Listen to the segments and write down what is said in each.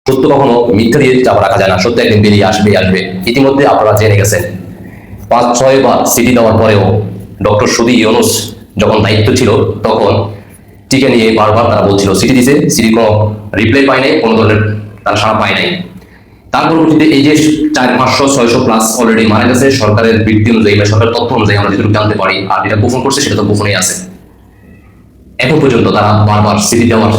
সত্য কখনো মিথ্যা দিয়ে চাপা রাখা যায় না, সত্য একদিন বেরিয়ে আসবে আসবে। ইতিমধ্যে আপনারা জেনে গেছেন 5-6 বার সিটি দেওয়ার পরেও ডক্টর সুদী ইউনূস যখন দায়িত্ব ছিল তখন টিকে নিয়ে বারবার তারা বলছিল সিটি দিছে, সিটি কোনো রিপ্লাই পায় নাই, কোনো ধরনের তারা সাড়া পায় নাই। তার পরবর্তীতে এই যে 400-500-600 প্লাস অলরেডি মারা গেছে সরকারের বৃদ্ধি অনুযায়ী বা সরকারের তথ্য অনুযায়ী আমরা যেটুকু জানতে পারি, আর যেটা গোপন করছে সেটা তো গোপনেই আছে। এখন পর্যন্ত তারা বারবার সিটি দেওয়ার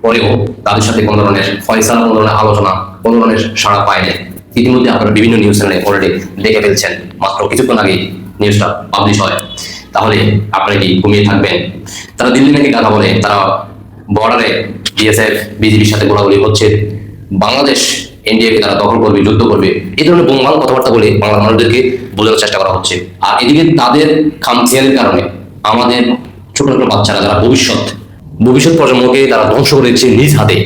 পরেও তাদের সাথে কোনো ধরনের ফয়সালা, কোনো ধরনের আলোচনা, কোনো ধরনের সাড়া পায় নাই। ইতিমধ্যে আপনারা বিভিন্ন নিউজ চ্যানেলে অলরেডি দেখে ফেলছেন, মাত্র কিছুক্ষণ আগে নিউজটা পাবলিশ হয়। তাহলে আপনারা কি ঘুমিয়ে থাকবেন? তারা দিল্লি নাকি কথা বলে, তারা বর্ডারে বিএসএফ বিজিবির সাথে গোলাগুলি হচ্ছে, বাংলাদেশ এনডিএকে তারা দখল করবে, যুদ্ধ করবে, এই ধরনের বোমবাল কথাবার্তা বলে বাংলার মানুষদেরকে বোঝানোর চেষ্টা করা হচ্ছে। আর এদিকে তাদের খামখেয়ালির কারণে আমাদের ছোট ছোট বাচ্চারা যারা ভবিষ্যৎ প্রজন্মকে তারা ধ্বংস করে দিচ্ছে নিজ হাতে।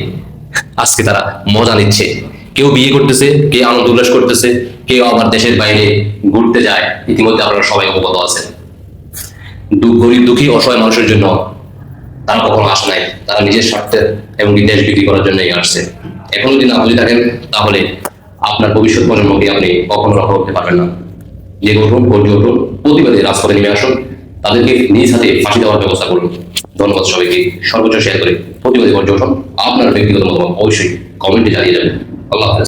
আজকে তারা মজা নিচ্ছে, কেউ বিয়ে করতেছে, কেউ আনন্দ উল্লাস করতেছে, কেউ আবার দেশের বাইরে ঘুরতে যায়। ইতিমধ্যে আপনারা সবাই অবগত আছেন। গরিব দুঃখী অসহায় মানুষের জন্য তারা কখনো আসে নাই, তারা নিজের স্বার্থে এবং দেশ বিক্রি করার জন্যই আসছে। এখন যদি না বুঝে থাকেন তাহলে আপনার ভবিষ্যৎ প্রজন্মকে আপনি কখনো রক্ষা করতে পারবেন না। জেগে উঠুন, গর্জে উঠুন, প্রতিবাদী রাজপথে নেমে আসুন, তাদেরকে নিজ হাতে ফাঁসি দেওয়ার ব্যবস্থা করুন। ধন্যবাদ সবাইকে। সর্বোচ্চ শেয়ার করে প্রতিবাদী গর্জে উঠুন। আপনার ব্যক্তিগত মতামত অবশ্যই কমেন্টে জানিয়ে যাবেন। আল্লাহ হাফেজ।